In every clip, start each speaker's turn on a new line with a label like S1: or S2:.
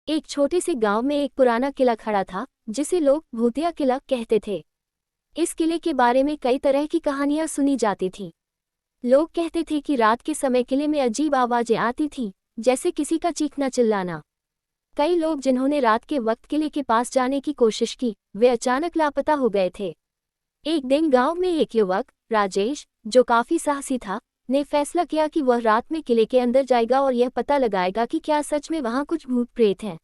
S1: एक छोटे से गांव में एक पुराना किला खड़ा था, जिसे लोग भूतिया किला कहते थे। इस किले के बारे में कई तरह की कहानियां सुनी जाती थीं। लोग कहते थे कि रात के समय किले में अजीब आवाजें आती थीं, जैसे किसी का चीखना चिल्लाना। कई लोग जिन्होंने रात के वक्त किले के पास जाने की कोशिश की, वे अचानक लापता हो गए थे। एक दिन गांव में एक युवक, राजेश, जो काफी साहसी था, ने फैसला किया कि वह रात में किले के अंदर जाएगा और यह पता लगाएगा कि क्या सच में वहां कुछ भूत प्रेत हैं।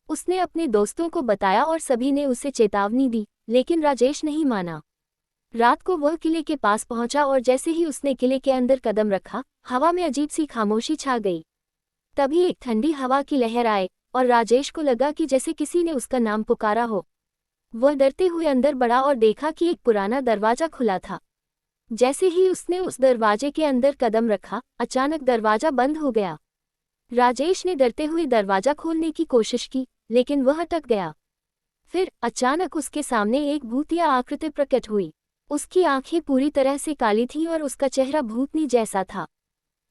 S1: उसने अपने दोस्तों को बताया और सभी ने उसे चेतावनी दी, लेकिन राजेश नहीं माना। रात को वह किले के पास पहुंचा और जैसे ही उसने किले के अंदर कदम रखा, हवा में अजीब सी खामोशी छा गई। तभी एक ठंडी हवा की लहर आए और राजेश को लगा कि जैसे किसी ने उसका नाम पुकारा हो। वह डरते हुए अंदर बढ़ा और देखा कि एक पुराना दरवाजा खुला था। जैसे ही उसने उस दरवाजे के अंदर कदम रखा, अचानक दरवाजा बंद हो गया। राजेश ने डरते हुए दरवाजा खोलने की कोशिश की, लेकिन वह अटक गया। फिर अचानक उसके सामने एक भूतिया आकृति प्रकट हुई। उसकी आंखें पूरी तरह से काली थीं और उसका चेहरा भूतनी जैसा था।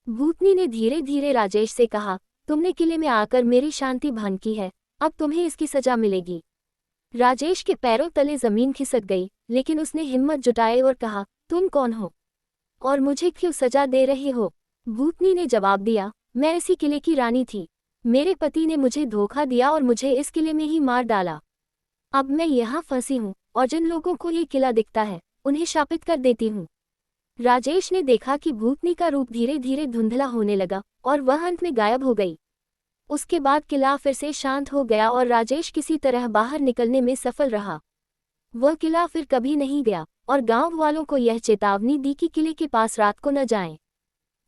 S1: भूतनी ने धीरे धीरे राजेश से कहा, तुमने किले में आकर मेरी शांति भंग की है, अब तुम्हें इसकी सजा मिलेगी। राजेश के पैरों तले जमीन खिसक गई, लेकिन उसने हिम्मत जुटाई और कहा, तुम कौन हो और मुझे क्यों सजा दे रहे हो? भूतनी ने जवाब दिया, मैं इसी किले की रानी थी। मेरे पति ने मुझे धोखा दिया और मुझे इस किले में ही मार डाला। अब मैं यहाँ फंसी हूँ और जिन लोगों को ये किला दिखता है, उन्हें शापित कर देती हूँ। राजेश ने देखा कि भूतनी का रूप धीरे धीरे धुंधला होने लगा और वह अंत में गायब हो गई। उसके बाद किला फिर से शांत हो गया और राजेश किसी तरह बाहर निकलने में सफल रहा। वह किला फिर कभी नहीं गया और गांव वालों को यह चेतावनी दी कि किले के पास रात को न जाएं।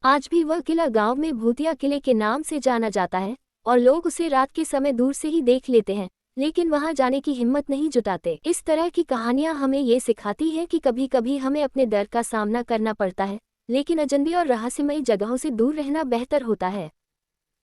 S1: आज भी वह किला गांव में भूतिया किले के नाम से जाना जाता है और लोग उसे रात के समय दूर से ही देख लेते हैं, लेकिन वहां जाने की हिम्मत नहीं जुटाते। इस तरह की कहानियां हमें ये सिखाती हैं कि कभी कभी हमें अपने डर का सामना करना पड़ता है, लेकिन अजनबी और रहस्यमयी जगहों से दूर रहना बेहतर होता है।